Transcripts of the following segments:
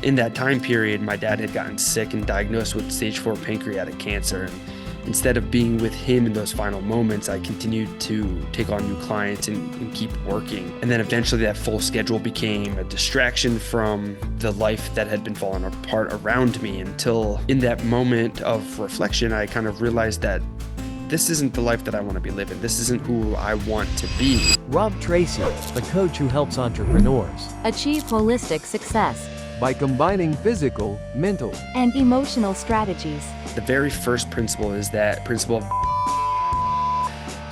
In that time period, my dad had gotten sick and diagnosed with stage 4 pancreatic cancer. And instead of being with him in those final moments, I continued to take on new clients and keep working. And then eventually that full schedule became a distraction from the life that had been falling apart around me, until in that moment of reflection, I kind of realized that this isn't the life that I want to be living. This isn't who I want to be. Rob Tracy, a coach who helps entrepreneurs achieve holistic success by combining physical, mental, and emotional strategies. The very first principle is that principle of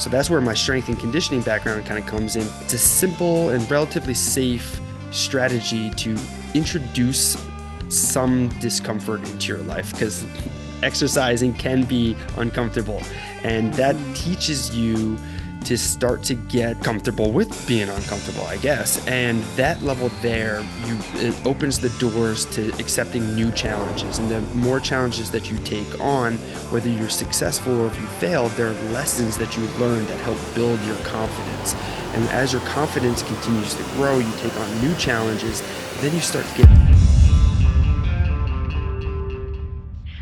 so that's where my strength and conditioning background kind of comes in. It's a simple and relatively safe strategy to introduce some discomfort into your life, because exercising can be uncomfortable, and that teaches you to start to get comfortable with being uncomfortable, I guess. And that level there, it opens the doors to accepting new challenges. And the more challenges that you take on, whether you're successful or if you fail, there are lessons that you learn that help build your confidence. And as your confidence continues to grow, you take on new challenges, then you start to get...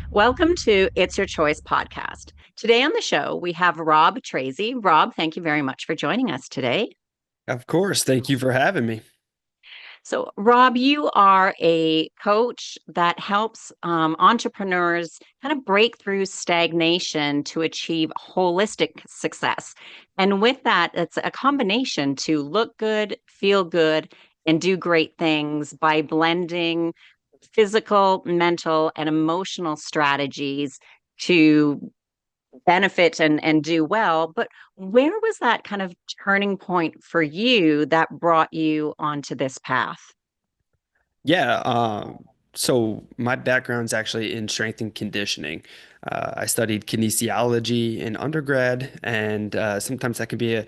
Welcome to It's Your Choice podcast. Today on the show, we have Rob Tracy. Rob, thank you very much for joining us today. Of course. Thank you for having me. So, Rob, you are a coach that helps entrepreneurs kind of break through stagnation to achieve holistic success. And with that, it's a combination to look good, feel good, and do great things by blending physical, mental, and emotional strategies to benefit and do well. But where was that kind of turning point for you that brought you onto this path? Yeah. So my background's actually in strength and conditioning. I studied kinesiology in undergrad, and sometimes that can be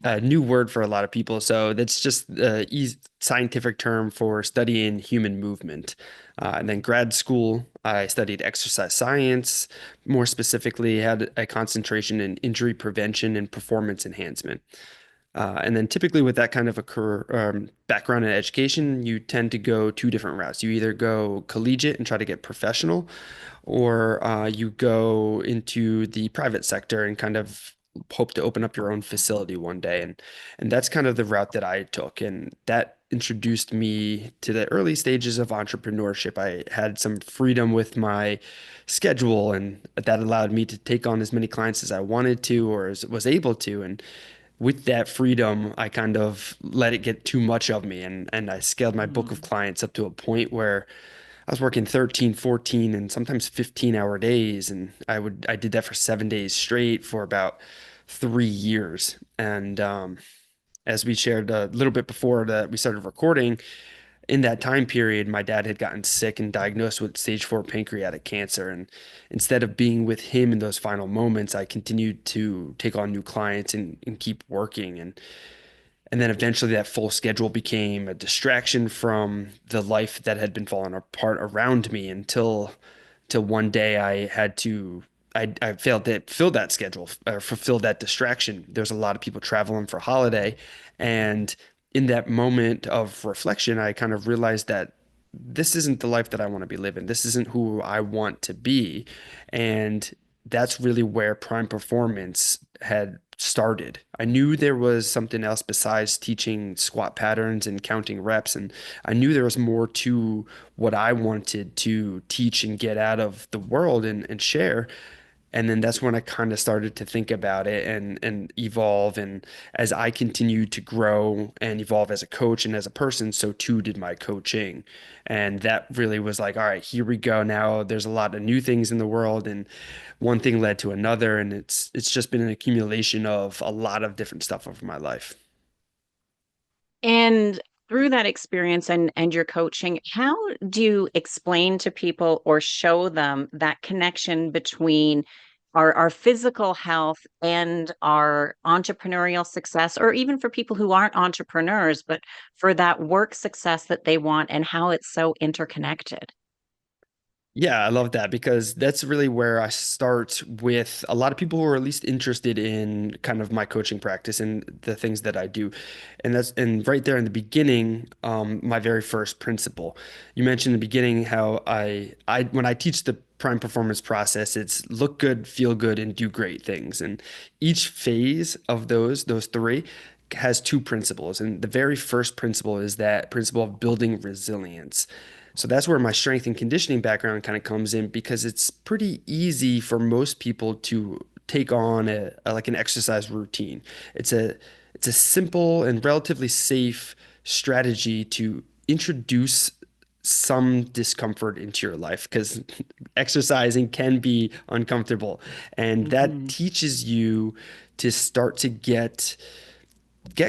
a new word for a lot of people. So that's just the scientific term for studying human movement. And then grad school, I studied exercise science, more specifically had a concentration in injury prevention and performance enhancement. And then typically with that kind of a background in education, you tend to go two different routes. You either go collegiate and try to get professional, or you go into the private sector and kind of hope to open up your own facility one day. And that's kind of the route that I took. And that introduced me to the early stages of entrepreneurship. I had some freedom with my schedule, and that allowed me to take on as many clients as I wanted to or as was able to. And with that freedom, I kind of let it get too much of me. And I scaled my book of clients up to a point where I was working 13, 14, and sometimes 15-hour days. And I did that for 7 days straight for about 3 years. And as we shared a little bit before that we started recording, in that time period, my dad had gotten sick and diagnosed with stage 4 pancreatic cancer. And instead of being with him in those final moments, I continued to take on new clients and keep working. And then eventually that full schedule became a distraction from the life that had been falling apart around me, until one day I failed to fill that schedule or fulfill that distraction. There's a lot of people traveling for holiday, and in that moment of reflection, I kind of realized that this isn't the life that I want to be living. This isn't who I want to be. And that's really where Prime Performance had started. I knew there was something else besides teaching squat patterns and counting reps. And I knew there was more to what I wanted to teach and get out of the world and share. And then that's when I kind of started to think about it and evolve. And as I continued to grow and evolve as a coach and as a person, so too did my coaching. And that really was like, all right, here we go. Now there's a lot of new things in the world, and one thing led to another. And it's just been an accumulation of a lot of different stuff over my life. And through that experience and your coaching, how do you explain to people or show them that connection between our physical health and our entrepreneurial success, or even for people who aren't entrepreneurs, but for that work success that they want, and how it's so interconnected? Yeah, I love that because that's really where I start with a lot of people who are at least interested in kind of my coaching practice and the things that I do. And right there in the beginning, my very first principle. You mentioned in the beginning how I when I teach the prime performance process, it's look good, feel good, and do great things. And each phase of those three has two principles. And the very first principle is that principle of building resilience. So that's where my strength and conditioning background kind of comes in because it's pretty easy for most people to take on like an exercise routine. It's a it's a simple and relatively safe strategy to introduce some discomfort into your life because exercising can be uncomfortable, and that Mhm. teaches you to start to get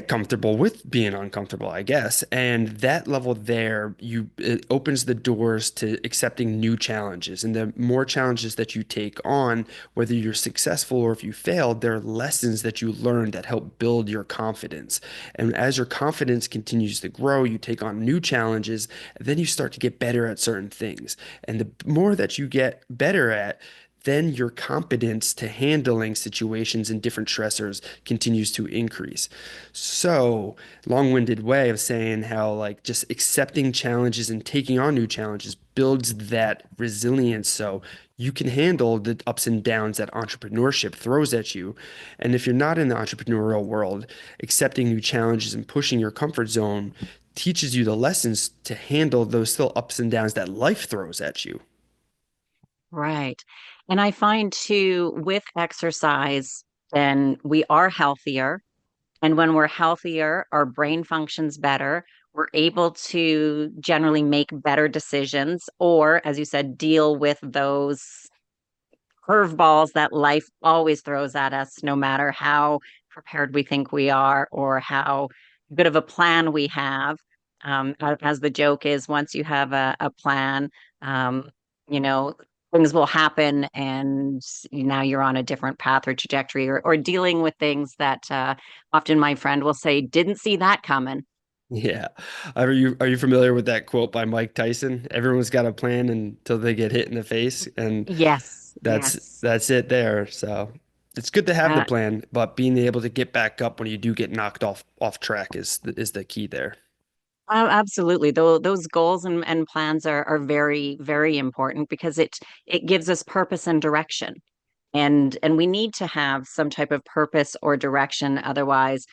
comfortable with being uncomfortable, I guess. And that level there, it opens the doors to accepting new challenges. And the more challenges that you take on, whether you're successful or if you failed, there are lessons that you learn that help build your confidence. And as your confidence continues to grow, you take on new challenges, and then you start to get better at certain things. And the more that you get better at, then your competence to handling situations and different stressors continues to increase. So, long-winded way of saying how like just accepting challenges and taking on new challenges builds that resilience so you can handle the ups and downs that entrepreneurship throws at you. And if you're not in the entrepreneurial world, accepting new challenges and pushing your comfort zone teaches you the lessons to handle those still ups and downs that life throws at you. Right. And I find too with exercise, then we are healthier. And when we're healthier, our brain functions better. We're able to generally make better decisions, or, as you said, deal with those curveballs that life always throws at us, no matter how prepared we think we are or how good of a plan we have. As the joke is, once you have a plan, um, you know, things will happen and now you're on a different path or trajectory or dealing with things that often my friend will say, didn't see that coming. Yeah. Are you familiar with that quote by Mike Tyson? Everyone's got a plan until they get hit in the face, and Yes, that's yes. that's it there. So it's good to have the Uh, plan, but being able to get back up when you do get knocked off track is the key there. Oh, absolutely. Those goals and plans are very, very important because it gives us purpose and direction. And we need to have some type of purpose or direction. Otherwise,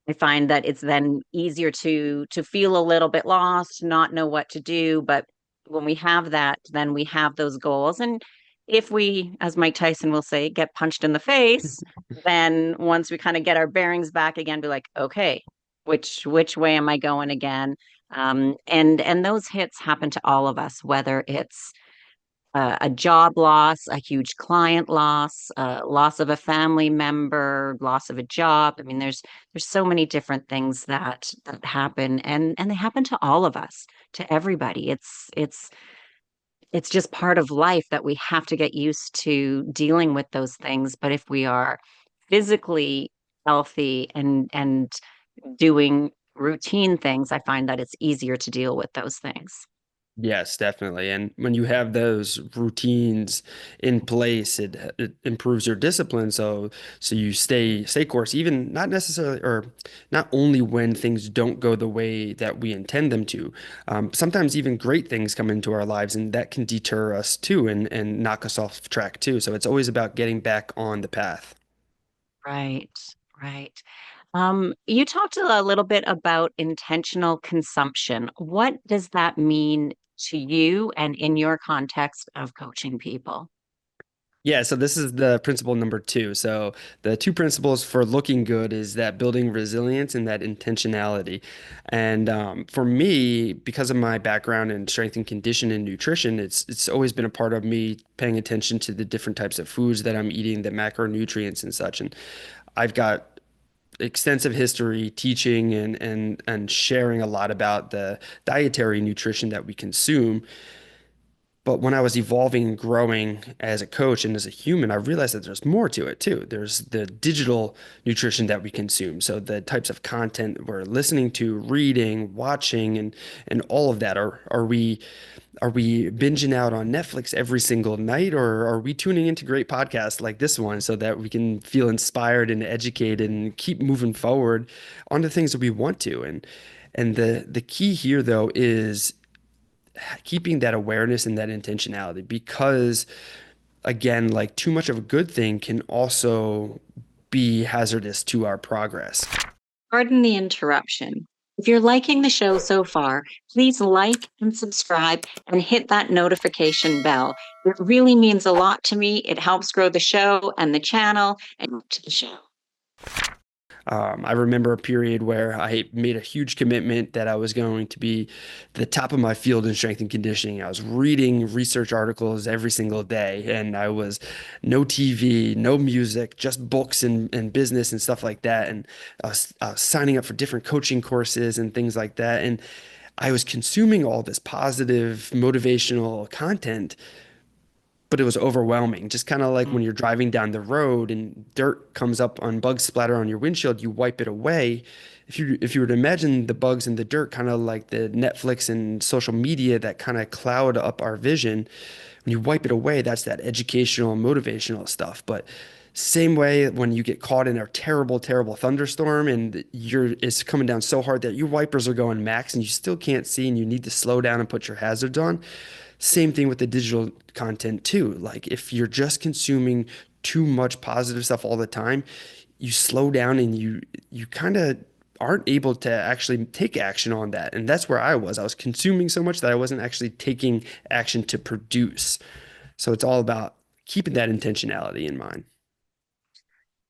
I find that it's then easier to feel a little bit lost, not know what to do. But when we have that, then we have those goals. And if we, as Mike Tyson will say, get punched in the face, then once we kind of get our bearings back again, be like, okay, which way am I going again? And those hits happen to all of us, whether it's a job loss, a huge client loss, loss of a family member, loss of a job. I mean, there's so many different things that happen, and they happen to all of us, to everybody. It's just part of life that we have to get used to dealing with those things. But if we are physically healthy and doing routine things, I find that it's easier to deal with those things. Yes, definitely. And when you have those routines in place, it improves your discipline. So you stay course, even not necessarily or not only when things don't go the way that we intend them to. Sometimes even great things come into our lives, and that can deter us too, and knock us off track too. So it's always about getting back on the path. Right, right. You talked a little bit about intentional consumption. What does that mean to you and in your context of coaching people? Yeah, so this is the principle number two. So the two principles for looking good is that building resilience and that intentionality. And for me, because of my background in strength and condition and nutrition, it's always been a part of me paying attention to the different types of foods that I'm eating, the macronutrients and such. And I've got extensive history teaching and sharing a lot about the dietary nutrition that we consume. But when I was evolving and growing as a coach and as a human, I realized that there's more to it too. There's the digital nutrition that we consume. So the types of content we're listening to, reading, watching, and all of that. Are we binging out on Netflix every single night, or are we tuning into great podcasts like this one so that we can feel inspired and educated and keep moving forward on the things that we want to? And the key here though is keeping that awareness and that intentionality because again, like too much of a good thing can also be hazardous to our progress. Pardon the interruption. If you're liking the show so far, please like and subscribe and hit that notification bell. It really means a lot to me. It helps grow the show and the channel and to the show. I remember a period where I made a huge commitment that I was going to be the top of my field in strength and conditioning. I was reading research articles every single day, and I was no TV, no music, just books and business and stuff like that. And I was signing up for different coaching courses and things like that. And I was consuming all this positive, motivational content, but it was overwhelming. Just kind of like when you're driving down the road and dirt comes up on bugs splatter on your windshield, you wipe it away. If you were to imagine the bugs and the dirt kind of like the Netflix and social media that kind of cloud up our vision, when you wipe it away, that's that educational, motivational stuff. But same way when you get caught in a terrible, terrible thunderstorm and it's coming down so hard that your wipers are going max and you still can't see and you need to slow down and put your hazards on. Same thing with the digital content too. Like if you're just consuming too much positive stuff all the time, you slow down and you kind of aren't able to actually take action on that. And that's where I was. I was consuming so much that I wasn't actually taking action to produce. So it's all about keeping that intentionality in mind.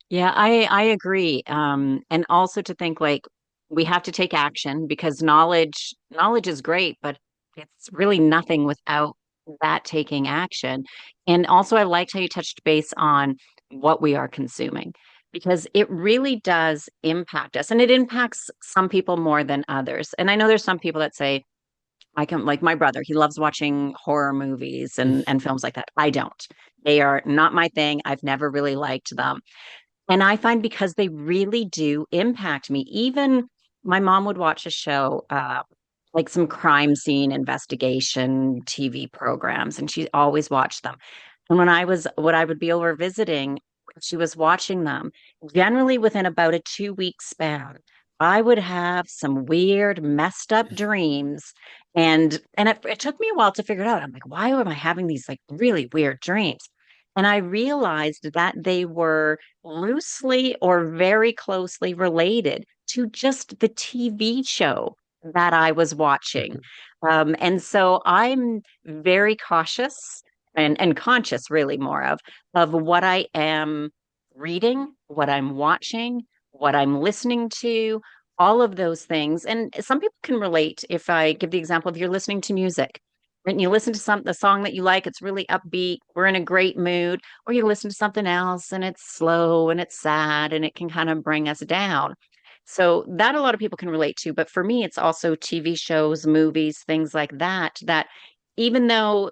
Yeah, I agree. And also to think like we have to take action because knowledge is great, but it's really nothing without that taking action. And also I liked how you touched base on what we are consuming because it really does impact us and it impacts some people more than others. And I know there's some people that say, I can like my brother, he loves watching horror movies and films like that. I don't. They are not my thing. I've never really liked them. And I find because they really do impact me. Even my mom would watch a show, like some crime scene investigation TV programs, and she always watched them. And when I would be over visiting, she was watching them, generally within about a 2 week span. I would have some weird, messed up dreams. And it took me a while to figure it out. I'm like, why am I having these like really weird dreams? And I realized that they were loosely or very closely related to just the TV show that I was watching. And so I'm very cautious and conscious, really more of what I am reading, what I'm watching, what I'm listening to, all of those things. And some people can relate if I give the example of you're listening to music and you listen to the song that you like, it's really upbeat, we're in a great mood, or you listen to something else and it's slow and it's sad and it can kind of bring us down. So that a lot of people can relate to, but for me, it's also TV shows, movies, things like that, that even though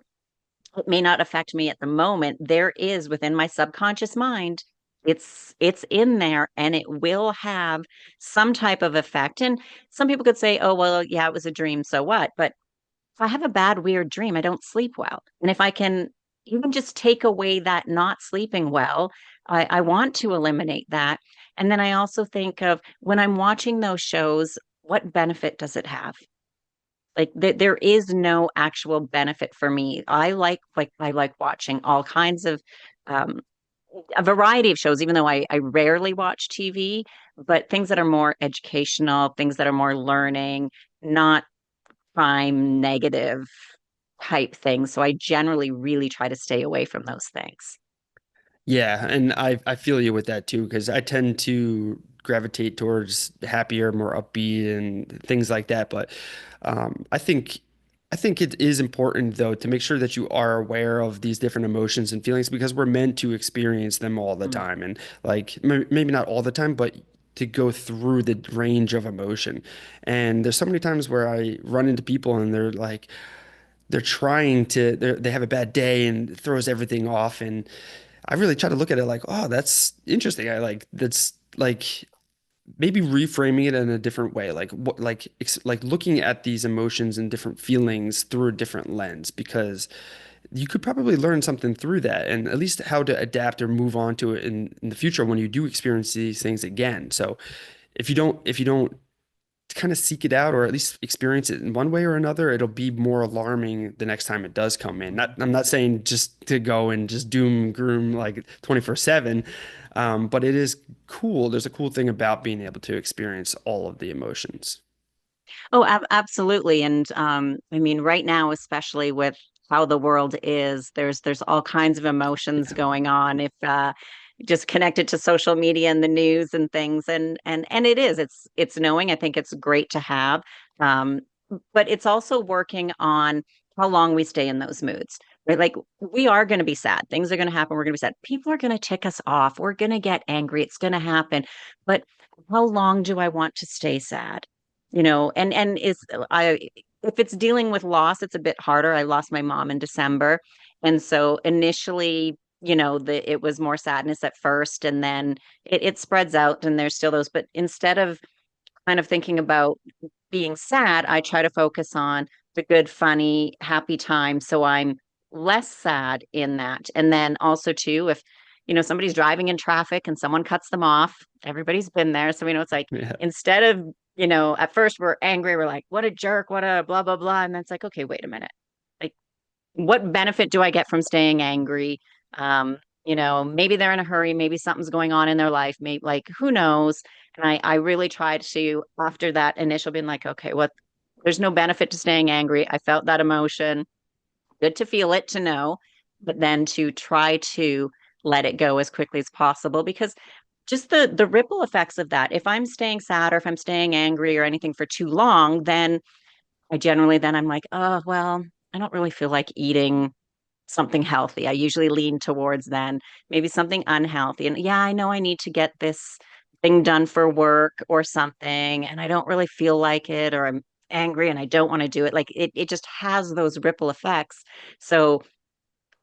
it may not affect me at the moment, there is within my subconscious mind, it's in there and it will have some type of effect. And some people could say, oh, well, yeah, it was a dream, so what? But if I have a bad, weird dream, I don't sleep well. And if I can even just take away that not sleeping well, I want to eliminate that. And then I also think of when I'm watching those shows, what benefit does it have? Like there is no actual benefit for me. I like watching all kinds of um, a variety of shows, even though I rarely watch TV, but things that are more educational, things that are more learning, not crime negative type things. So I generally really try to stay away from those things. Yeah, and I feel you with that too, because I tend to gravitate towards happier, more upbeat and things like that. But I think it is important though to make sure that you are aware of these different emotions and feelings because we're meant to experience them all the Mm. time. And like maybe not all the time, but to go through the range of emotion. And there's so many times where I run into people and they're like, they're trying to they have a bad day and it throws everything off. And I really try to look at it like, oh, that's interesting. I like that's like maybe reframing it in a different way, like what like looking at these emotions and different feelings through a different lens, because you could probably learn something through that, and at least how to adapt or move on to it in the future when you do experience these things again. So if you don't kind of seek it out or at least experience it in one way or another, it'll be more alarming the next time it does come in. I'm not saying just to go and just doom groom like 24/7, but it is cool. There's a cool thing about being able to experience all of the emotions. Oh, absolutely. And I mean, right now, especially with how the world is, there's all kinds of emotions Yeah. going on. If just connected to social media and the news and things, and it is, it's knowing. I think it's great to have, um, but it's also working on how long we stay in those moods. Right? Like we are going to be sad. Things are going to happen. We're going to be sad. People are going to tick us off. We're going to get angry. It's going to happen. But how long do I want to stay sad? And is I if it's dealing with loss, it's a bit harder. I lost my mom in December, and so initially, it was more sadness at first, and then it spreads out, and there's still those. But instead of kind of thinking about being sad, I try to focus on the good, funny, happy time, so I'm less sad in that. And then also too, if somebody's driving in traffic and someone cuts them off, everybody's been there, so it's like Yeah. instead of at first we're angry, we're like, what a jerk, what a blah blah blah, and then it's like, okay, wait a minute, like what benefit do I get from staying angry? Maybe they're in a hurry, maybe something's going on in their life, maybe, like, who knows. And I really tried to, after that initial being like, okay, what, there's no benefit to staying angry. I felt that emotion, good to feel it, to know, but then to try to let it go as quickly as possible, because just the ripple effects of that, if I'm staying sad or if I'm staying angry or anything for too long, then I generally, then I'm like, oh well, I don't really feel like eating something healthy. I usually lean towards then maybe something unhealthy. And yeah, I know I need to get this thing done for work or something, and I don't really feel like it, or I'm angry and I don't want to do it. Like it just has those ripple effects. So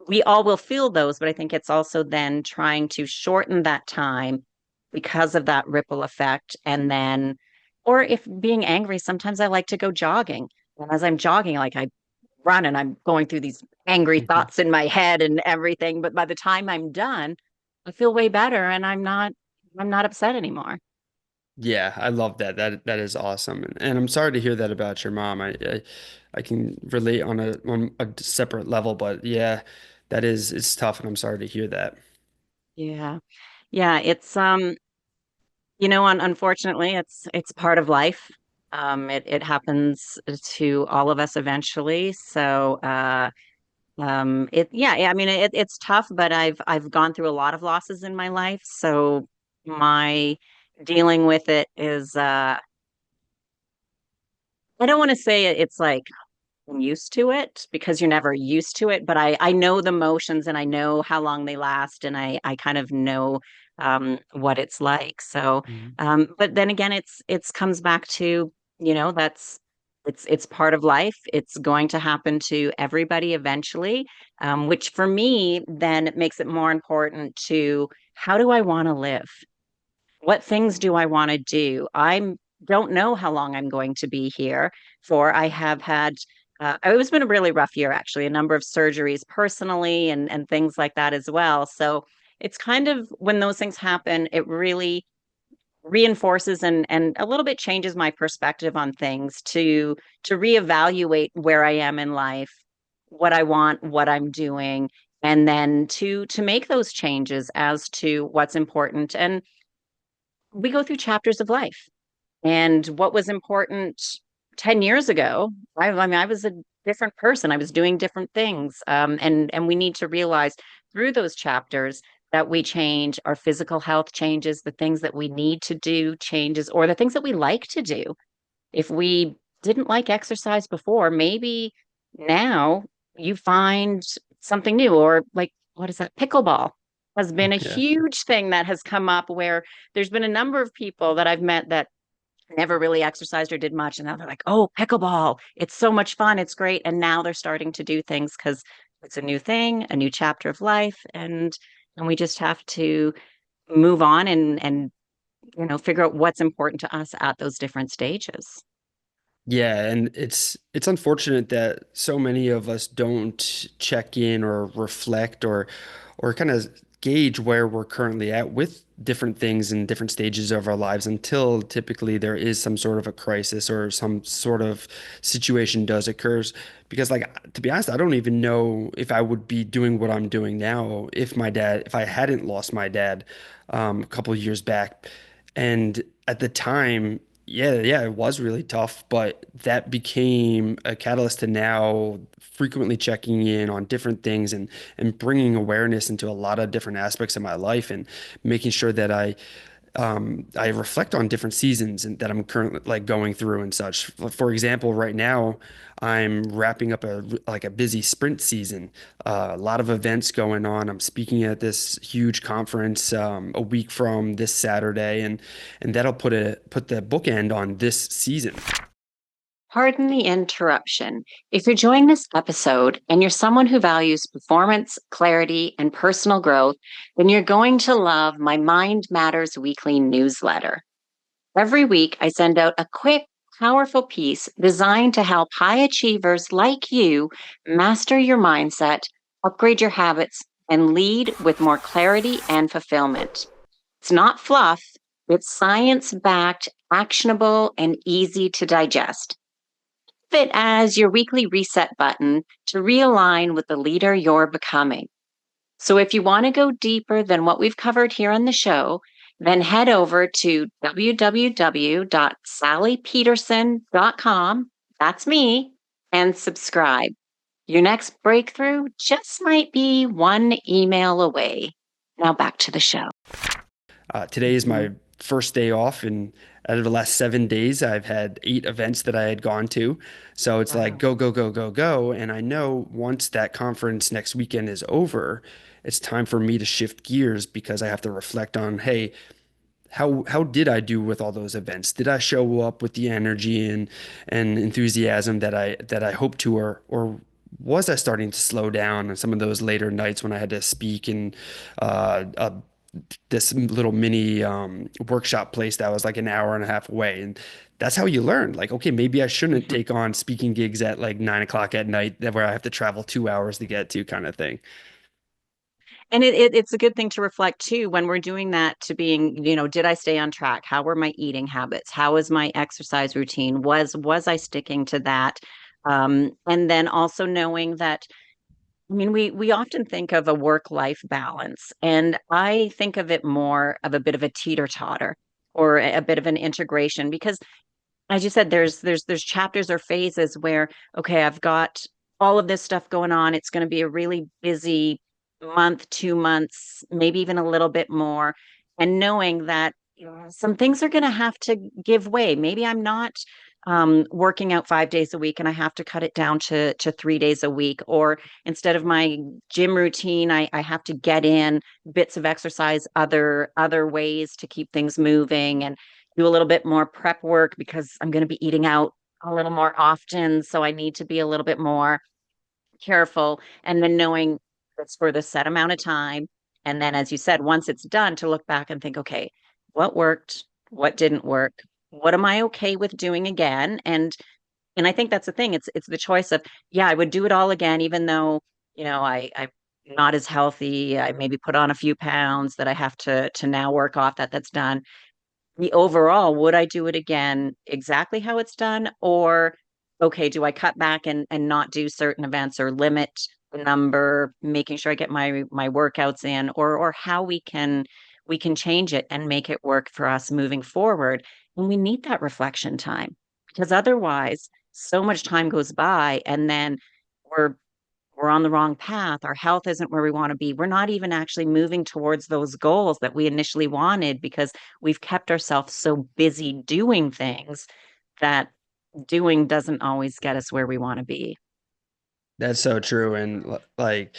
we all will feel those, but I think it's also then trying to shorten that time because of that ripple effect. And then, or if being angry, sometimes I like to go jogging. And as I'm jogging, like I run and I'm going through these angry Mhm. thoughts in my head and everything. But by the time I'm done, I feel way better and I'm not upset anymore. Yeah, I love that. That is awesome, and I'm sorry to hear that about your mom. I can relate on a separate level, but yeah, that is it's tough, and I'm sorry to hear that. Yeah. Yeah. It's unfortunately, it's part of life. It happens to all of us eventually. So yeah, I mean it's tough, but I've gone through a lot of losses in my life. So my dealing with it is I don't want to say it's like I'm used to it, because you're never used to it, but I know the motions and I know how long they last, and I kind of know what it's like. So Mhm. but then again, it's comes back to, that's it's part of life. It's going to happen to everybody eventually, which for me then it makes it more important to, how do I want to live? What things do I want to do? I don't know how long I'm going to be here for. I have had, it's been a really rough year, actually, a number of surgeries personally and things like that as well. So it's kind of, when those things happen, it really reinforces and a little bit changes my perspective on things, to reevaluate where I am in life, what I want, what I'm doing, and then to make those changes as to what's important. And we go through chapters of life, and what was important 10 years ago, I mean, I was a different person. I was doing different things. And we need to realize through those chapters that we change, our physical health changes, the things that we need to do changes, or the things that we like to do. If we didn't like exercise before, maybe now you find something new, or like, what is that? Pickleball has been a Yeah. huge thing that has come up, where there's been a number of people that I've met that never really exercised or did much. And now they're like, oh, pickleball, it's so much fun. It's great. And now they're starting to do things because it's a new thing, a new chapter of life. And we just have to move on and figure out what's important to us at those different stages. Yeah, and it's unfortunate that so many of us don't check in or reflect or kind of gauge where we're currently at with different things in different stages of our lives until typically there is some sort of a crisis or some sort of situation does occurs. Because like to be honest, I don't even know if I would be doing what I'm doing now if I hadn't lost my dad a couple of years back. And at the time, yeah, it was really tough, but that became a catalyst to now frequently checking in on different things and bringing awareness into a lot of different aspects of my life and making sure that I reflect on different seasons and that I'm currently like going through and such. For example, right now I'm wrapping up a busy sprint season. A lot of events going on. I'm speaking at this huge conference a week from this Saturday, and that'll put the bookend on this season. Pardon the interruption. If you're enjoying this episode and you're someone who values performance, clarity, and personal growth, then you're going to love my Mind Matters weekly newsletter. Every week, I send out a quick, powerful piece designed to help high achievers like you master your mindset, upgrade your habits, and lead with more clarity and fulfillment. It's not fluff, it's science backed, actionable, and easy to digest. It as your weekly reset button to realign with the leader you're becoming. So if you want to go deeper than what we've covered here on the show, then head over to www.sallypederson.com. That's me, and subscribe. Your next breakthrough just might be one email away. Now back to the show. Today is my first day off, and out of the last 7 days, I've had 8 events that I had gone to. So it's like Wow. go, go, go, go, go. And I know once that conference next weekend is over, it's time for me to shift gears because I have to reflect on, hey, how did I do with all those events? Did I show up with the energy and enthusiasm that I hoped to, or was I starting to slow down on some of those later nights when I had to speak in a this little mini workshop place that was like an hour and a half away. And that's how you learn. Like, okay, maybe I shouldn't take on speaking gigs at like 9 o'clock at night where I have to travel 2 hours to get to kind of thing. And it's a good thing to reflect too when we're doing that to being, did I stay on track? How were my eating habits? How was my exercise routine? Was I sticking to that? And then also knowing that, I mean, we often think of a work-life balance, and I think of it more of a bit of a teeter-totter or a bit of an integration because as you said, there's chapters or phases where, okay, I've got all of this stuff going on. It's going to be a really busy month, 2 months, maybe even a little bit more. And knowing that some things are going to have to give way. Maybe I'm not working out 5 days a week and I have to cut it down to 3 days a week. Or instead of my gym routine, I have to get in bits of exercise, other ways to keep things moving and do a little bit more prep work because I'm going to be eating out a little more often. So I need to be a little bit more careful. And then knowing it's for the set amount of time. And then, as you said, once it's done, to look back and think, okay, what worked? What didn't work? What am I okay with doing again? And I think that's the thing. It's the choice of, yeah, I would do it all again, even though, I'm not as healthy. I maybe put on a few pounds that I have to now work off that's done the overall, would I do it again exactly how it's done? Or, okay, do I cut back and not do certain events or limit the number, making sure I get my workouts in, or how we can change it and make it work for us moving forward. And we need that reflection time because otherwise so much time goes by and then we're we're on the wrong path. Our health isn't where we want to be. We're not even actually moving towards those goals that we initially wanted because we've kept ourselves so busy doing things that doing doesn't always get us where we want to be. That's so true. And like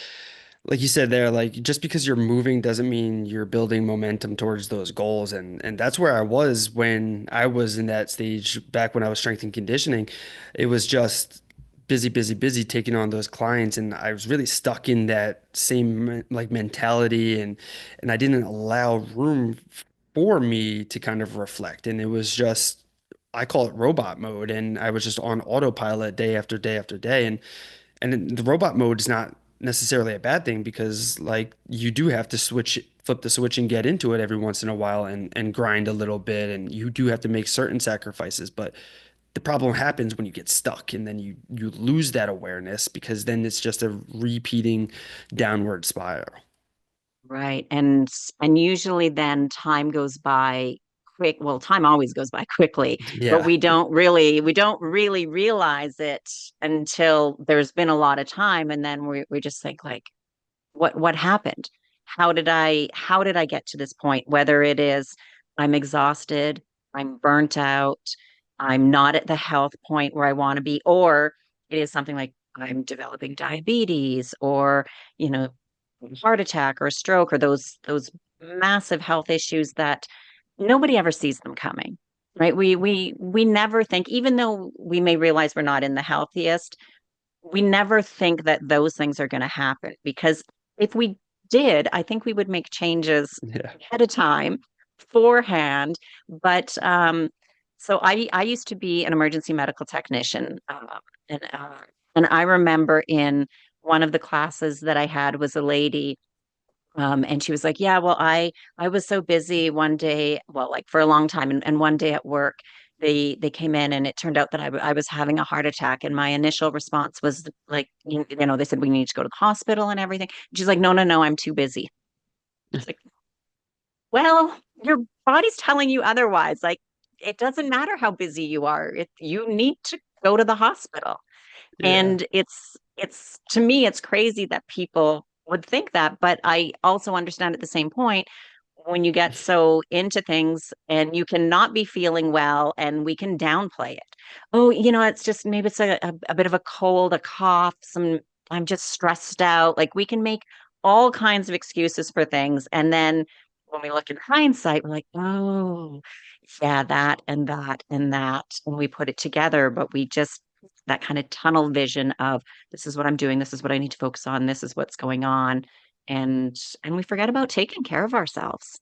like you said there, like just because you're moving doesn't mean you're building momentum towards those goals. And that's where I was when I was in that stage back when I was strength and conditioning. It was just busy, busy, busy taking on those clients. And I was really stuck in that same like mentality and I didn't allow room for me to kind of reflect. And it was just I call it robot mode. And I was just on autopilot day after day after day. And the robot mode is not necessarily a bad thing because like you do have to flip the switch and get into it every once in a while and grind a little bit and you do have to make certain sacrifices. But the problem happens when you get stuck and then you lose that awareness because then it's just a repeating downward spiral. Right. And usually then time goes by quick. Well, time always goes by quickly, but Yeah. we don't really realize it until there's been a lot of time. And then we just think like, what happened? How did I get to this point? Whether it is I'm exhausted, I'm burnt out, I'm not at the health point where I want to be, or it is something like I'm developing diabetes or, you know, heart attack or a stroke or those massive health issues that nobody ever sees them coming. Right. We never think, even though we may realize we're not in the healthiest, we never think that those things are going to happen because if we did, I think we would make changes Yeah. ahead of time, beforehand. But so I used to be an emergency medical technician, and and I remember in one of the classes that I had was a lady and she was like, "Yeah, well, I was so busy one day, well, like for a long time, and one day at work, they came in, and it turned out that I was having a heart attack, and my initial response was like, they said we need to go to the hospital and everything. She's like, "No, no, no, I'm too busy." It's like, well, your body's telling you otherwise. Like, it doesn't matter how busy you are. You need to go to the hospital. Yeah. And it's to me, it's crazy that people would think that, but I also understand at the same point when you get so into things and you cannot be feeling well and we can downplay it. Oh, it's just maybe it's a bit of a cold, a cough, I'm just stressed out. Like we can make all kinds of excuses for things. And then when we look in hindsight, we're like, oh, yeah, that and that and that. And we put it together, but we just that kind of tunnel vision of this is what I'm doing, this is what I need to focus on, this is what's going on. And we forget about taking care of ourselves.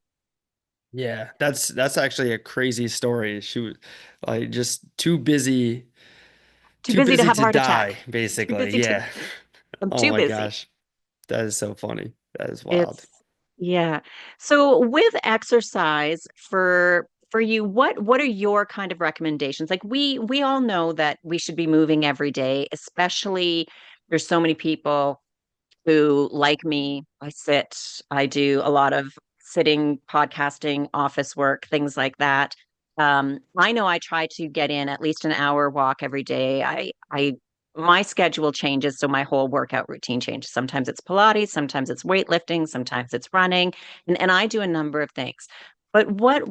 Yeah. That's actually a crazy story. She was like just Too too busy to busy have a to heart attack. die, Too basically. busy to Yeah. I'm Oh too my busy. gosh. That is so funny. That is wild. It's yeah. So with exercise for you, what are your kind of recommendations? Like we all know that we should be moving every day, especially there's so many people who, like me, I do a lot of sitting, podcasting, office work, things like that. I know I try to get in at least an hour walk every day. My schedule changes, so my whole workout routine changes. Sometimes it's Pilates, sometimes it's weightlifting, sometimes it's running, and I do a number of things. But what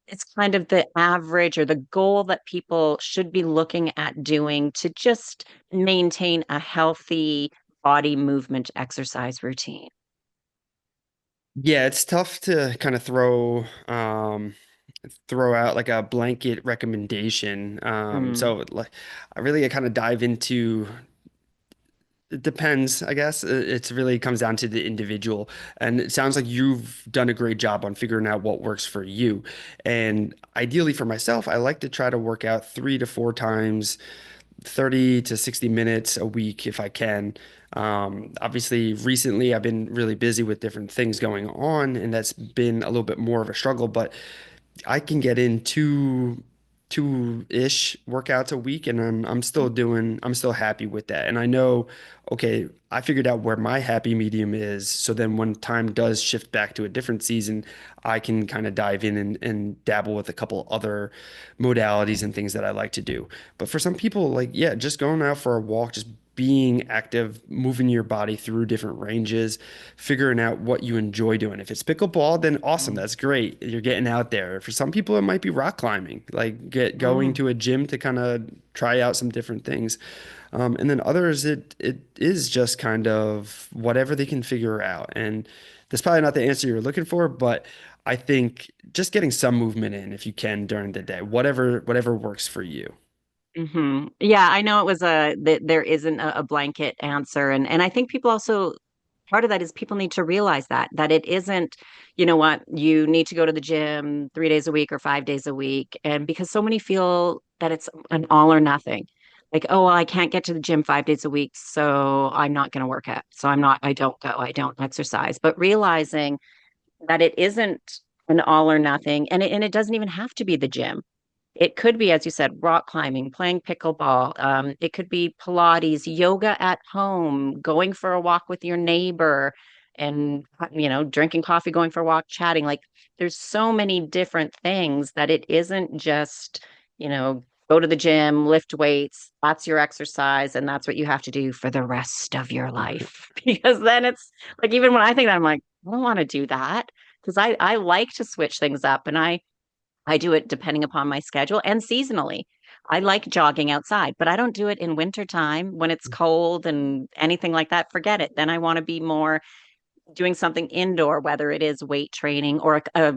is kind of the average or the goal that people should be looking at doing to just maintain a healthy body movement exercise routine? Yeah, it's tough to kind of throw out like a blanket recommendation. Mm, So like I really kind of dive into it depends, I guess. It's really comes down to the individual. And it sounds like you've done a great job on figuring out what works for you. And ideally for myself, I like to try to work out 3 to 4 times 30 to 60 minutes a week if I can. Obviously, recently I've been really busy with different things going on, and that's been a little bit more of a struggle, but I can get in two-ish workouts a week and I'm still happy with that. And I know, okay, I figured out where my happy medium is. So then when time does shift back to a different season, I can kind of dive in and dabble with a couple other modalities and things that I like to do. But for some people, like, yeah, just going out for a walk, just being active, moving your body through different ranges, figuring out what you enjoy doing. If it's pickleball, then awesome, mm, that's great. You're getting out there. For some people, it might be rock climbing, like get going mm, to a gym to kind of try out some different things. And then others, it is just kind of whatever they can figure out. And that's probably not the answer you're looking for, but I think just getting some movement in if you can during the day, whatever works for you. Yeah, I know it was that there isn't a blanket answer, and I think people also part of that is people need to realize that it isn't, you know what, you need to go to the gym 3 days a week or 5 days a week, and because so many feel that it's an all or nothing, like, oh, well, I can't get to the gym 5 days a week, so I'm not going to work out, so I don't go, I don't exercise, but realizing that it isn't an all or nothing, and it doesn't even have to be the gym. It could be, as you said, rock climbing, playing pickleball. It could be Pilates, yoga at home, going for a walk with your neighbor, and drinking coffee, going for a walk, chatting. Like there's so many different things that it isn't just, go to the gym, lift weights, that's your exercise, and that's what you have to do for the rest of your life. Because then it's like even when I think that I'm like, I don't want to do that because I like to switch things up and I do it depending upon my schedule and seasonally. I like jogging outside, but I don't do it in wintertime when it's cold and anything like that. Forget it. Then I want to be more doing something indoor, whether it is weight training or a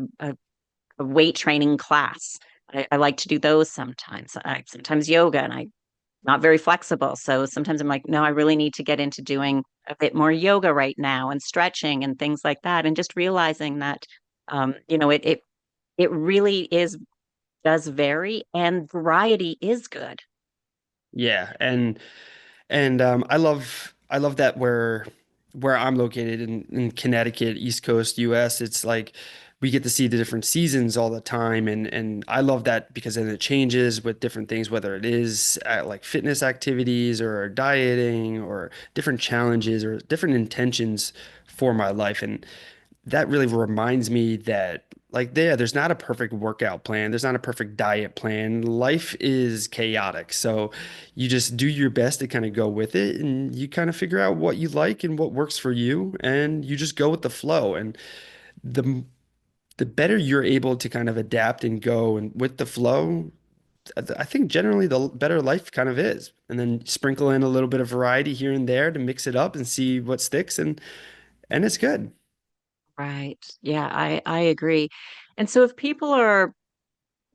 weight training class. I like to do those sometimes. Sometimes yoga, and I'm not very flexible. So sometimes I'm like, no, I really need to get into doing a bit more yoga right now and stretching and things like that. And just realizing that, it really is does vary and variety is good. Yeah, and I love that where I'm located in Connecticut, East Coast, US, it's like we get to see the different seasons all the time, and I love that because then it changes with different things, whether it is like fitness activities or dieting or different challenges or different intentions for my life. And that really reminds me that like there's not a perfect workout plan. There's not a perfect diet plan. Life is chaotic. So you just do your best to kind of go with it and you kind of figure out what you like and what works for you and you just go with the flow. And the the better you're able to kind of adapt and go and with the flow, I think generally the better life kind of is. And then sprinkle in a little bit of variety here and there to mix it up and see what sticks and it's good. Right. Yeah, I agree. And so if people are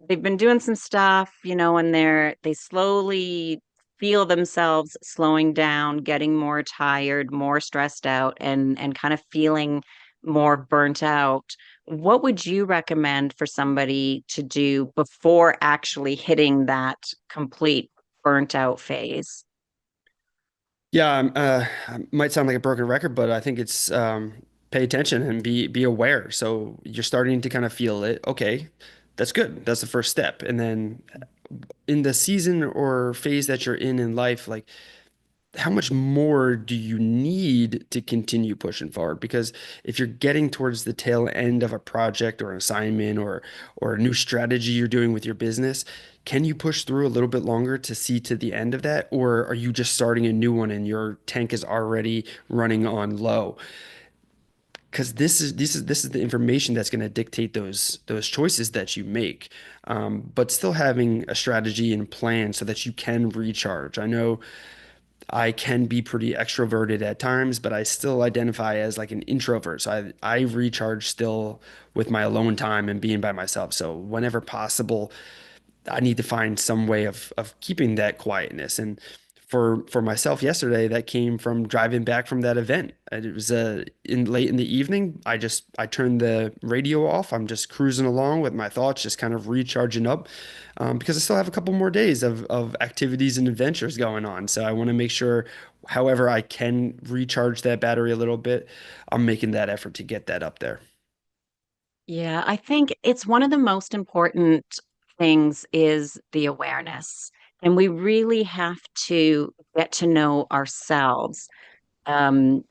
they've been doing some stuff, and they slowly feel themselves slowing down, getting more tired, more stressed out, and kind of feeling more burnt out, what would you recommend for somebody to do before actually hitting that complete burnt out phase? Yeah, might sound like a broken record, but I think it's pay attention and be aware. So you're starting to kind of feel it. Okay, that's good. That's the first step. And then in the season or phase that you're in life, like how much more do you need to continue pushing forward? Because if you're getting towards the tail end of a project or an assignment or a new strategy you're doing with your business, can you push through a little bit longer to see to the end of that? Or are you just starting a new one and your tank is already running on low? Because this is the information that's going to dictate those choices that you make. But still having a strategy and plan so that you can recharge. I know I can be pretty extroverted at times, but I still identify as like an introvert. So I recharge still with my alone time and being by myself. So whenever possible, I need to find some way of keeping that quietness. And for myself yesterday, that came from driving back from that event. And it was in late in the evening. I turned the radio off. I'm just cruising along with my thoughts, just kind of recharging up, because I still have a couple more days of activities and adventures going on. So I want to make sure, however I can recharge that battery a little bit, I'm making that effort to get that up there. Yeah, I think it's one of the most important things is the awareness. And we really have to get to know ourselves, um,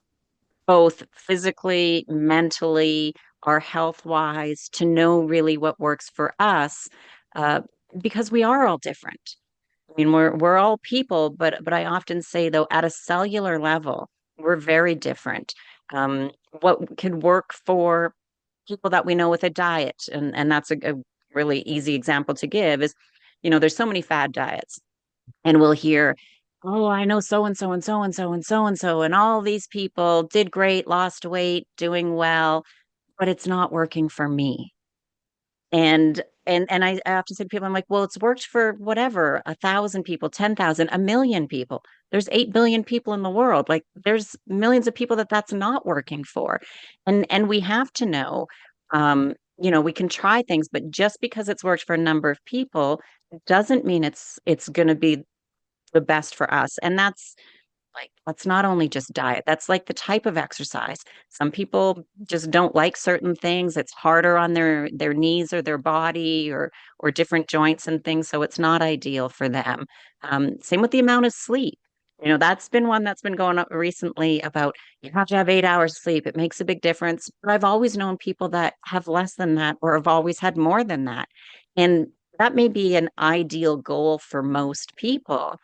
both physically, mentally, our health wise, to know really what works for us, uh, because we are all different. I mean, we're all people, but I often say though, at a cellular level, we're very different. What could work for people that we know with a diet, and that's a really easy example to give is, there's so many fad diets, and we'll hear oh, I know so and so and so and so and so and so, and all these people did great, lost weight, doing well, but it's not working for me. And I have to say to people, I'm like, well, it's worked for whatever, 1,000 people, 10,000, a million people. There's 8 billion people in the world. Like there's millions of people that that's not working for. And we have to know, we can try things, but just because it's worked for a number of people doesn't mean it's going to be the best for us. And that's not only just diet, that's like the type of exercise. Some people just don't like certain things. It's harder on their knees or their body or different joints and things, so it's not ideal for them. Same with the amount of sleep. That's been one that's been going up recently about you have to have 8 hours sleep. It makes a big difference. But I've always known people that have less than that or have always had more than that. And that may be an ideal goal for most people,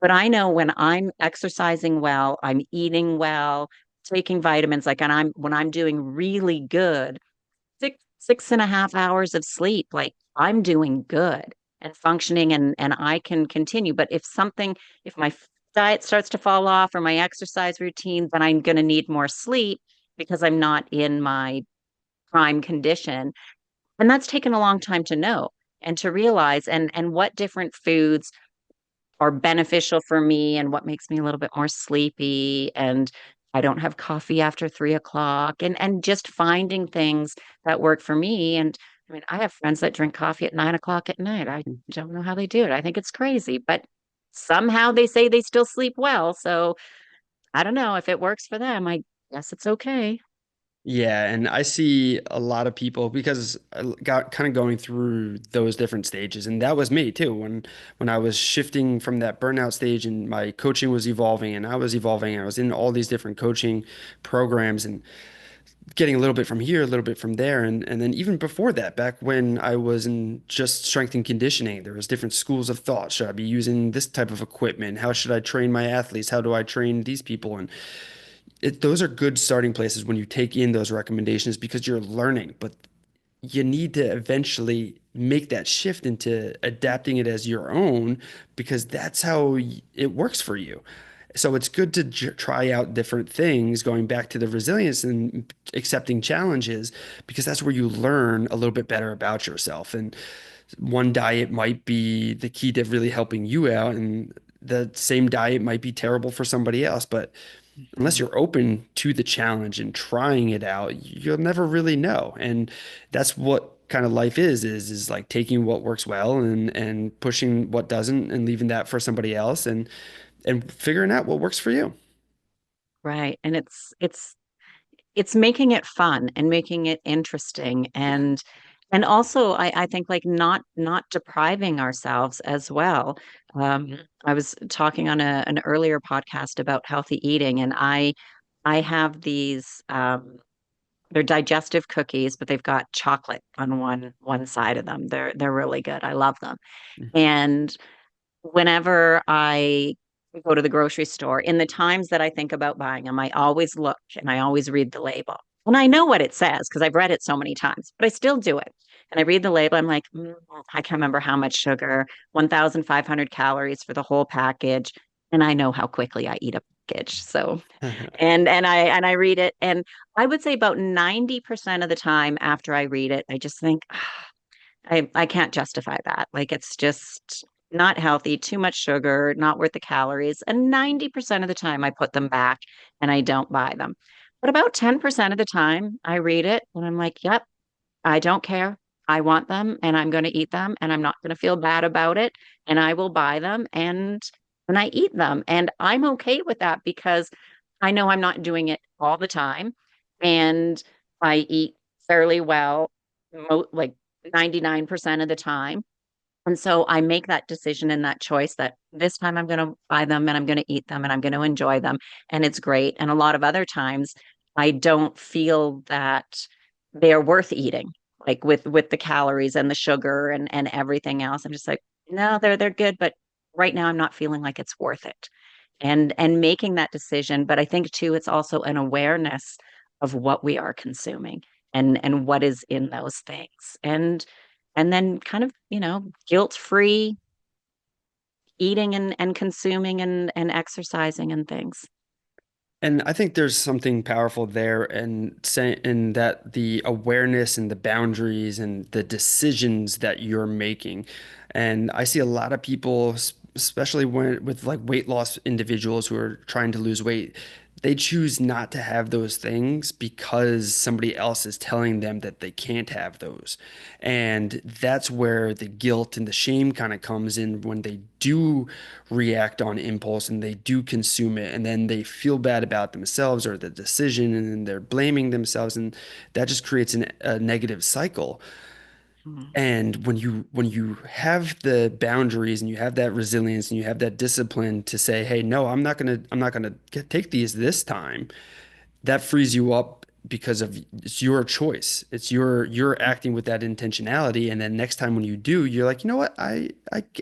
but I know when I'm exercising well, I'm eating well, taking vitamins, like, and when I'm doing really good, 6.5 hours of sleep, like I'm doing good and functioning and I can continue. But if my diet starts to fall off or my exercise routine, then I'm going to need more sleep because I'm not in my prime condition. And that's taken a long time to know and to realize and what different foods are beneficial for me and what makes me a little bit more sleepy. And I don't have coffee after 3 o'clock and just finding things that work for me. And I mean, I have friends that drink coffee at 9 o'clock at night. I don't know how they do it. I think it's crazy, but somehow they say they still sleep well. So I don't know if it works for them. I guess it's okay. Yeah, and I see a lot of people because I got kind of going through those different stages, and that was me too. When I was shifting from that burnout stage, and my coaching was evolving, and I was evolving, and I was in all these different coaching programs, and getting a little bit from here, a little bit from there, and then even before that, back when I was in just strength and conditioning, there was different schools of thought. Should I be using this type of equipment? How should I train my athletes? How do I train these people? And those are good starting places when you take in those recommendations because you're learning, but you need to eventually make that shift into adapting it as your own because that's how it works for you. So it's good to try out different things, going back to the resilience and accepting challenges, because that's where you learn a little bit better about yourself. And one diet might be the key to really helping you out, and the same diet might be terrible for somebody else. But unless Mhm. you're open to the challenge and trying it out, you'll never really know. And that's what kind of life is like taking what works well and pushing what doesn't and leaving that for somebody else and figuring out what works for you. Right. And it's making it fun and making it interesting Yeah. and also I think like not depriving ourselves as well. I was talking on an earlier podcast about healthy eating, and I have these they're digestive cookies, but they've got chocolate on one side of them. They're really good. I love them. And whenever I go to the grocery store, in the times that I think about buying them, I always look and I always read the label. And I know what it says because I've read it so many times, but I still do it. And I read the label. I'm like, I can't remember how much sugar, 1,500 calories for the whole package. And I know how quickly I eat a package. So, and I read it. And I would say about 90% of the time after I read it, I just think, I can't justify that. Like it's just not healthy, too much sugar, not worth the calories. And 90% of the time I put them back and I don't buy them. But about 10% of the time I read it and I'm like, yep, I don't care. I want them and I'm going to eat them and I'm not going to feel bad about it. And I will buy them and I eat them. And I'm okay with that because I know I'm not doing it all the time. And I eat fairly well, like 99% of the time. And so I make that decision and that choice that this time I'm going to buy them and I'm going to eat them and I'm going to enjoy them. And it's great. And a lot of other times I don't feel that they are worth eating, like with the calories and the sugar and everything else. I'm just like, no, they're good, but right now I'm not feeling like it's worth it. And making that decision. But I think too, it's also an awareness of what we are consuming and what is in those things. And then kind of, guilt-free eating and consuming and exercising and things. And I think there's something powerful there and saying in that the awareness and the boundaries and the decisions that you're making. And I see a lot of people, especially when with like weight loss individuals who are trying to lose weight, they choose not to have those things because somebody else is telling them that they can't have those. And that's where the guilt and the shame kind of comes in when they do react on impulse and they do consume it and then they feel bad about themselves or the decision and then they're blaming themselves and that just creates a negative cycle. Mhm. And when you have the boundaries and you have that resilience and you have that discipline to say, hey, no, I'm not gonna take these this time, that frees you up because of it's your choice. It's you're acting with that intentionality. And then next time when you do, you're like, you know what? I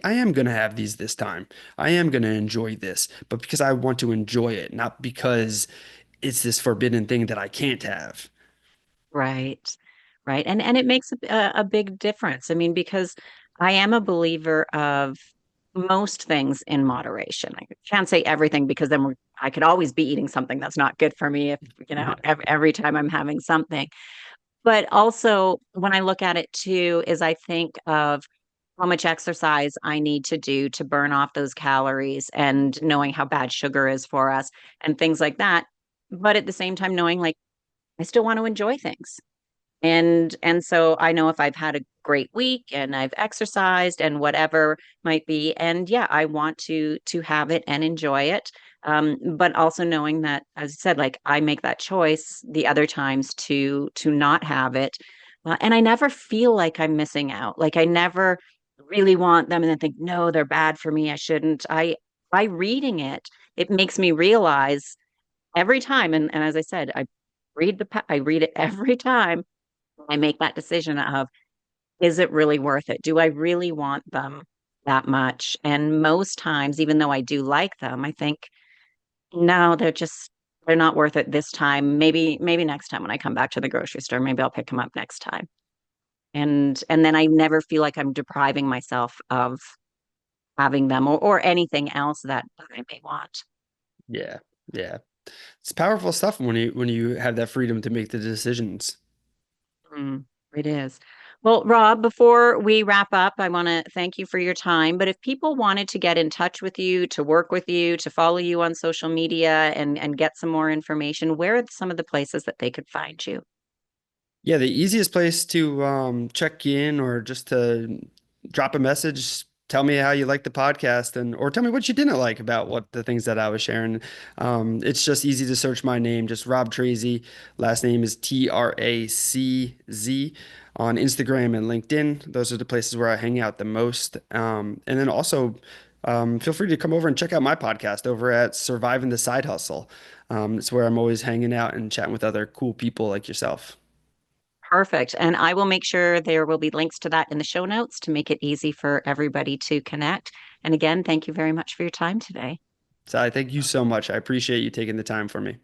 am gonna have these this time. I am gonna enjoy this, but because I want to enjoy it, not because it's this forbidden thing that I can't have. Right. Right. And it makes a big difference. I mean, because I am a believer of most things in moderation. I can't say everything because then I could always be eating something that's not good for me if, every time I'm having something. But also, when I look at it too, is I think of how much exercise I need to do to burn off those calories and knowing how bad sugar is for us and things like that. But at the same time, knowing like I still want to enjoy things. And so I know if I've had a great week and I've exercised and whatever might be, and yeah, I want to have it and enjoy it. But also knowing that, as I said, like I make that choice the other times to not have it, and I never feel like I'm missing out. Like I never really want them and then think, no, they're bad for me. I shouldn't. I by reading it, it makes me realize every time, and as I said, I read it every time I make that decision of, is it really worth it? Do I really want them that much? And most times, even though I do like them, I think, no, they're not worth it this time. Maybe next time when I come back to the grocery store, maybe I'll pick them up next time. And then I never feel like I'm depriving myself of having them or anything else that I may want. Yeah. Yeah. It's powerful stuff when you have that freedom to make the decisions. Mm, it is. Well, Rob, before we wrap up, I want to thank you for your time. But if people wanted to get in touch with you, to work with you, to follow you on social media and get some more information, where are some of the places that they could find you? Yeah, the easiest place to check in or just to drop a message, tell me how you like the podcast and or tell me what you didn't like about what the things that I was sharing. It's just easy to search my name, just Rob Tracy. Last name is Tracz on Instagram and LinkedIn. Those are the places where I hang out the most. And then also feel free to come over and check out my podcast over at Surviving the Side Hustle. It's where I'm always hanging out and chatting with other cool people like yourself. Perfect. And I will make sure there will be links to that in the show notes to make it easy for everybody to connect. And again, thank you very much for your time today. So I thank you so much. I appreciate you taking the time for me.